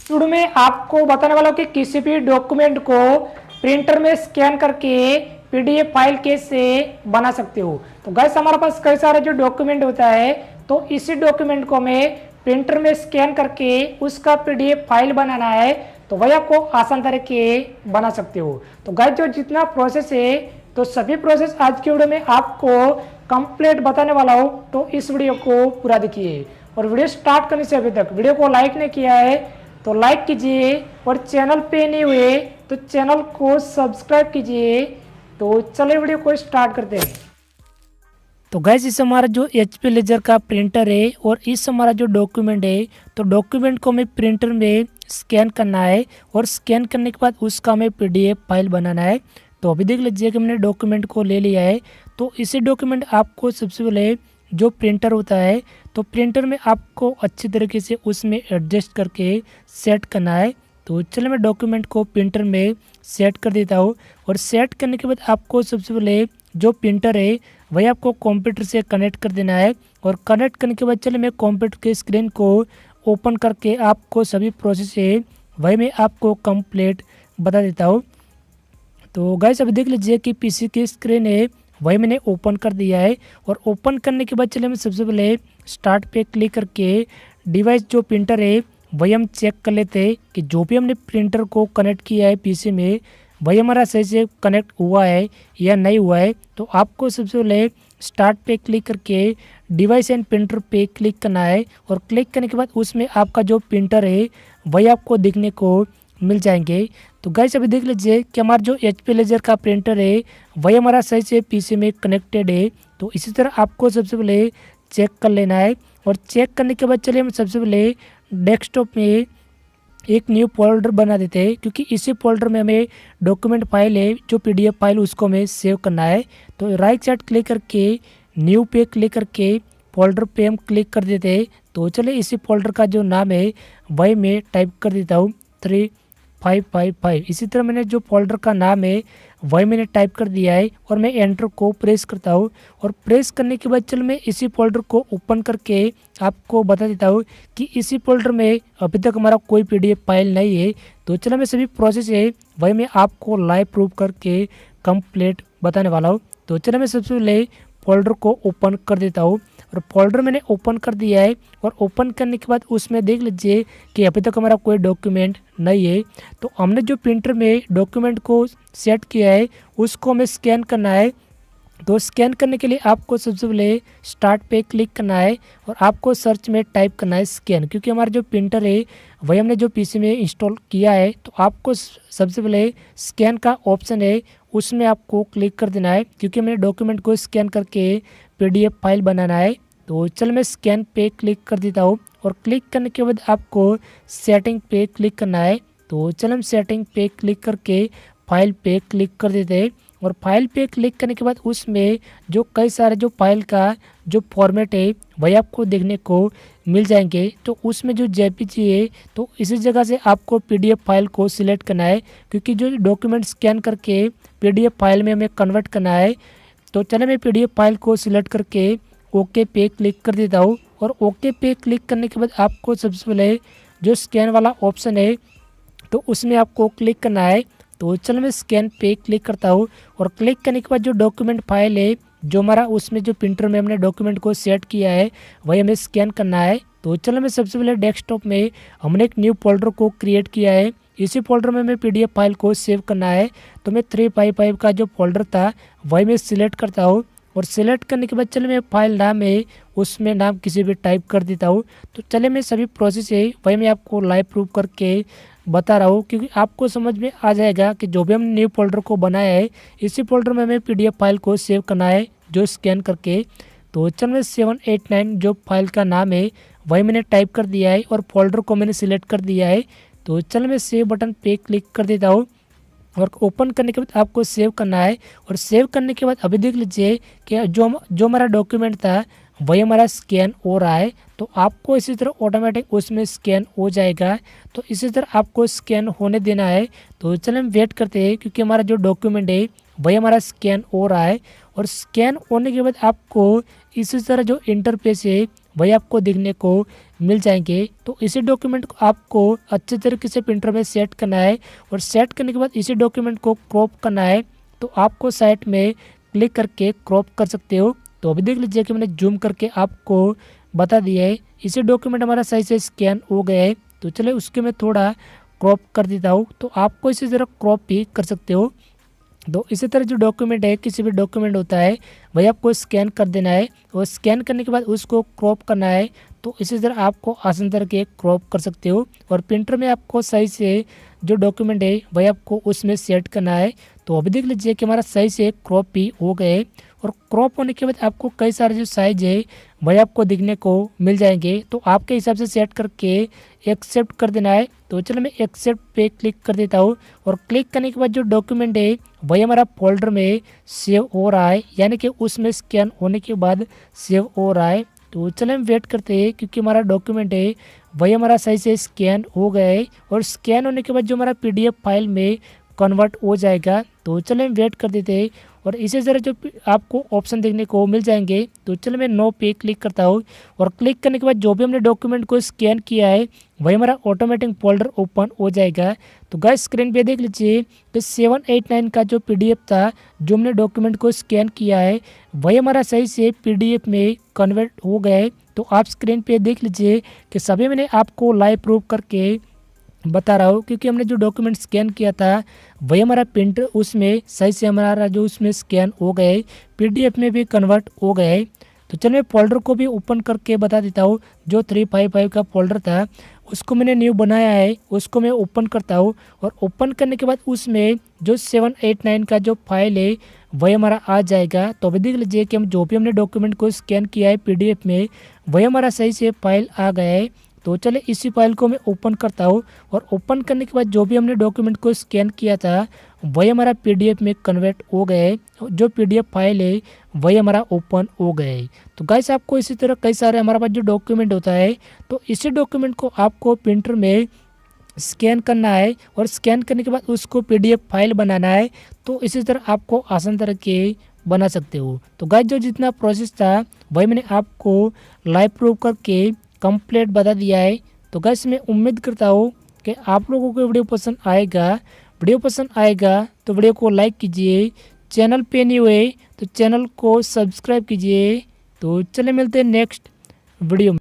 शुरू में आपको बताने वाला हूँ कि किसी भी डॉक्यूमेंट को प्रिंटर में स्कैन करके पीडीएफ फाइल कैसे बना सकते हो। तो गाइस हमारे पास कई सारे जो डॉक्यूमेंट होता है, तो इसी डॉक्यूमेंट को हमें प्रिंटर में स्कैन करके उसका पीडीएफ फाइल बनाना है, तो वही आपको आसान तरीके बना सकते हो। तो गाइस जो जितना प्रोसेस है, तो सभी प्रोसेस आज की वीडियो में आपको कंप्लीट बताने वाला हूँ। तो इस वीडियो को पूरा देखिए, और वीडियो स्टार्ट करने से अभी तक वीडियो को लाइक नहीं किया है तो लाइक कीजिए, और चैनल पे नहीं हुए तो चैनल को सब्सक्राइब कीजिए। तो चलिए वीडियो को स्टार्ट करते हैं। तो गैस इस हमारा जो एचपी लेजर का प्रिंटर है, और इस हमारा जो डॉक्यूमेंट है, तो डॉक्यूमेंट को हमें प्रिंटर में स्कैन करना है, और स्कैन करने के बाद उसका हमें पीडीएफ फाइल बनाना है। तो अभी देख लीजिए कि मैंने डॉक्यूमेंट को ले लिया है। तो इसी डॉक्यूमेंट आपको सबसे पहले जो प्रिंटर होता है, तो प्रिंटर में आपको अच्छी तरीके से उसमें एडजस्ट करके सेट करना है। तो चलिए मैं डॉक्यूमेंट को प्रिंटर में सेट कर देता हूँ, और सेट करने के बाद आपको सबसे पहले जो प्रिंटर है वही आपको कंप्यूटर से कनेक्ट कर देना है। और कनेक्ट करने के बाद चलिए मैं कंप्यूटर के स्क्रीन को ओपन करके आपको सभी प्रोसेस है वही मैं आपको कंप्लीट बता देता हूँ। तो गाइस अभी देख लीजिए कि पीसी की स्क्रीन है वही मैंने ओपन कर दिया है। और ओपन करने के बाद चलिए हम सबसे पहले स्टार्ट पे क्लिक करके डिवाइस जो प्रिंटर है वही हम चेक कर लेते हैं कि जो भी हमने प्रिंटर को कनेक्ट किया है पीसी में वही हमारा सही से कनेक्ट हुआ है या नहीं हुआ है। तो आपको सबसे पहले स्टार्ट पे क्लिक करके डिवाइस एंड प्रिंटर पे क्लिक करना है, और क्लिक करने के बाद उसमें आपका जो प्रिंटर है वही आपको दिखने को मिल जाएंगे। तो गाइस अभी देख लीजिए कि हमारा जो एचपी लेजर का प्रिंटर है वही हमारा सही से पीसी में कनेक्टेड है। तो इसी तरह आपको सबसे पहले चेक कर लेना है, और चेक करने के बाद चलिए हम सबसे पहले डेस्कटॉप में एक न्यू फोल्डर बना देते हैं, क्योंकि इसी फोल्डर में हमें डॉक्यूमेंट फाइल है जो पीडीएफ फाइल उसको हमें सेव करना है। तो राइट साइड क्लिक करके न्यू पे क्लिक करके फोल्डर पे हम क्लिक कर देते हैं। तो चलिए इसी फोल्डर का जो नाम है वही मैं टाइप कर देता हूँ 3555। इसी तरह मैंने जो फोल्डर का नाम है वही मैंने टाइप कर दिया है, और मैं एंटर को प्रेस करता हूँ। और प्रेस करने के बाद चल मैं इसी फोल्डर को ओपन करके आपको बता देता हूँ कि इसी फोल्डर में अभी तक हमारा कोई पीडीएफ फाइल नहीं है। तो चलो मैं सभी प्रोसेस है वही मैं आपको लाइव प्रूफ करके कंप्लीट बताने वाला हूँ। तो चलो मैं सबसे पहले फोल्डर को ओपन कर देता हूँ, और फोल्डर मैंने ओपन कर दिया है। और ओपन करने के बाद उसमें देख लीजिए कि अभी तक हमारा कोई डॉक्यूमेंट नहीं है। तो हमने जो प्रिंटर में डॉक्यूमेंट को सेट किया है उसको हमें स्कैन करना है। तो स्कैन करने के लिए आपको सबसे पहले स्टार्ट पे क्लिक करना है, और आपको सर्च में टाइप करना है स्कैन, क्योंकि हमारा जो प्रिंटर है वही हमने जो पीसी में इंस्टॉल किया है। तो आपको सबसे पहले स्कैन का ऑप्शन है उसमें आपको क्लिक कर देना है, क्योंकि हमें डॉक्यूमेंट को स्कैन करके पीडीएफ फाइल बनाना है। तो चल मैं स्कैन पे क्लिक कर देता हूँ, और क्लिक करने के बाद आपको सेटिंग पे क्लिक करना है। तो चल हम सेटिंग पे क्लिक करके फाइल पे क्लिक कर देते हैं। और फाइल पे क्लिक करने के बाद उसमें जो कई सारे जो फाइल का जो फॉर्मेट है वही आपको देखने को मिल जाएंगे। तो उसमें जो जेपीजी है, तो इसी जगह से आपको पीडीएफ फाइल को सिलेक्ट करना है, क्योंकि जो डॉक्यूमेंट स्कैन करके पीडीएफ फाइल में हमें कन्वर्ट करना है। तो चले मैं पीडीएफ फाइल को सिलेक्ट करके ओके पे क्लिक कर देता हूँ। और ओके पे क्लिक करने के बाद आपको सबसे पहले जो स्कैन वाला ऑप्शन है तो उसमें आपको क्लिक करना है। तो चलो मैं स्कैन पे क्लिक करता हूँ, और क्लिक करने के बाद जो डॉक्यूमेंट फाइल है जो हमारा उसमें जो प्रिंटर में हमने डॉक्यूमेंट को सेट किया है वही हमें स्कैन करना है। तो चलो मैं सबसे पहले डेस्कटॉप में हमने एक न्यू फोल्डर को क्रिएट किया है, इसी फोल्डर में हमें पीडीएफ फाइल को सेव करना है। तो मैं 355 का जो फोल्डर था वही मैं सिलेक्ट करता हूँ, और सिलेक्ट करने के बाद चले मैं फाइल नाम है उसमें नाम किसी भी टाइप कर देता हूँ। तो चले मैं सभी प्रोसेस है वही मैं आपको लाइव प्रूफ करके बता रहा हूँ, क्योंकि आपको समझ में आ जाएगा कि जो भी हमने न्यू फोल्डर को बनाया है इसी फोल्डर में हमें पीडीएफ फाइल को सेव करना है जो स्कैन करके। तो चल मैं 789 जो फाइल का नाम है वही मैंने टाइप कर दिया है, और फोल्डर को मैंने सिलेक्ट कर दिया है। तो चल मैं सेव बटन पे क्लिक कर देता हूँ, और ओपन करने के बाद आपको सेव करना है। और सेव करने के बाद अभी देख लीजिए कि जो हमारा डॉक्यूमेंट था वही हमारा स्कैन हो रहा है। तो आपको इसी तरह ऑटोमेटिक उसमें स्कैन हो जाएगा। तो इसी तरह आपको स्कैन होने देना है। तो चलिए हम वेट करते हैं, क्योंकि हमारा जो डॉक्यूमेंट है वही हमारा स्कैन हो रहा है। और स्कैन होने के बाद आपको इसी तरह जो इंटरफेस है वही आपको दिखने को मिल जाएंगे। तो इसी डॉक्यूमेंट को आपको अच्छे तरीके से प्रिंटर में सेट करना है और सेट करने के बाद इसी डॉक्यूमेंट को क्रॉप करना है। तो आपको साइट में क्लिक करके क्रॉप कर सकते हो। तो अभी देख लीजिए कि मैंने जूम करके आपको बता दिया है। इसी डॉक्यूमेंट हमारा सही से स्कैन हो गया है। तो चलिए उसके मैं थोड़ा क्रॉप कर देता हूँ। तो आपको इसी तरह क्रॉप भी कर सकते हो। तो इसी तरह जो डॉक्यूमेंट है, किसी भी डॉक्यूमेंट होता है वही आपको स्कैन कर देना है और स्कैन करने के बाद उसको क्रॉप करना है। तो इसी तरह आपको आसान तरीके क्रॉप कर सकते हो और प्रिंटर में आपको सही से जो डॉक्यूमेंट है वही आपको उसमें सेट करना है। तो अभी देख लीजिए कि हमारा सही से क्रॉप भी हो गए और क्रॉप होने के बाद आपको कई सारे जो साइज है वही आपको दिखने को मिल जाएंगे। तो आपके हिसाब से सेट करके एक्सेप्ट कर देना है। तो चलो मैं एक्सेप्ट पे क्लिक कर देता हूँ और क्लिक करने के बाद जो डॉक्यूमेंट है वही हमारा फोल्डर में सेव हो रहा है, यानी कि उसमें स्कैन होने के बाद सेव हो रहा है। तो चलो हम वेट करते हैं क्योंकि हमारा डॉक्यूमेंट है वही हमारा सही से स्कैन हो गया है और स्कैन होने के बाद जो हमारा PDF फाइल में कन्वर्ट हो जाएगा। तो चलो हम वेट कर देते हैं और इसी तरह जो आपको ऑप्शन देखने को मिल जाएंगे। तो चलो मैं नो पे क्लिक करता हूँ और क्लिक करने के बाद जो भी हमने डॉक्यूमेंट को स्कैन किया है वही हमारा ऑटोमेटिक फोल्डर ओपन हो जाएगा। तो गाइस स्क्रीन पे देख लीजिए कि 789 का जो PDF था जो हमने डॉक्यूमेंट को स्कैन किया है वही हमारा सही से PDF में कन्वर्ट हो गया है। तो आप स्क्रीन पे देख लीजिए कि सभी मैंने आपको लाइव प्रूफ करके बता रहा हूँ क्योंकि हमने जो डॉक्यूमेंट स्कैन किया था वही हमारा प्रिंटर उसमें सही से हमारा जो उसमें स्कैन हो गए PDF में भी कन्वर्ट हो गए। तो चलिए मैं फोल्डर को भी ओपन करके बता देता हूँ। जो 355 का फोल्डर था उसको मैंने न्यू बनाया है, उसको मैं ओपन करता हूँ और ओपन करने के बाद उसमें जो 789 का जो फाइल है वही हमारा आ जाएगा। तो अभी देख लीजिए कि हम जो भी हमने डॉक्यूमेंट को स्कैन किया है PDF में वही हमारा सही से फाइल आ गया है। तो चले इसी फाइल को मैं ओपन करता हूँ और ओपन करने के बाद जो भी हमने डॉक्यूमेंट को स्कैन किया था वही हमारा PDF में कन्वर्ट हो गए। जो PDF फाइल है वही हमारा ओपन हो गए। तो गाइस आपको इसी तरह कई सारे हमारे पास जो डॉक्यूमेंट होता है तो इसी डॉक्यूमेंट को आपको प्रिंटर में स्कैन करना है और स्कैन करने के बाद उसको PDF फाइल बनाना है। तो इसी तरह आपको आसान तरह के बना सकते हो। तो गाइस जो जितना प्रोसेस था वही मैंने आपको लाइव प्रूफ करके कंप्लीट बता दिया है। तो गाइस मैं उम्मीद करता हूँ कि आप लोगों को वीडियो पसंद आएगा। वीडियो पसंद आएगा तो वीडियो को लाइक कीजिए, चैनल पे नहीं हुए तो चैनल को सब्सक्राइब कीजिए। तो चले मिलते हैं नेक्स्ट वीडियो में।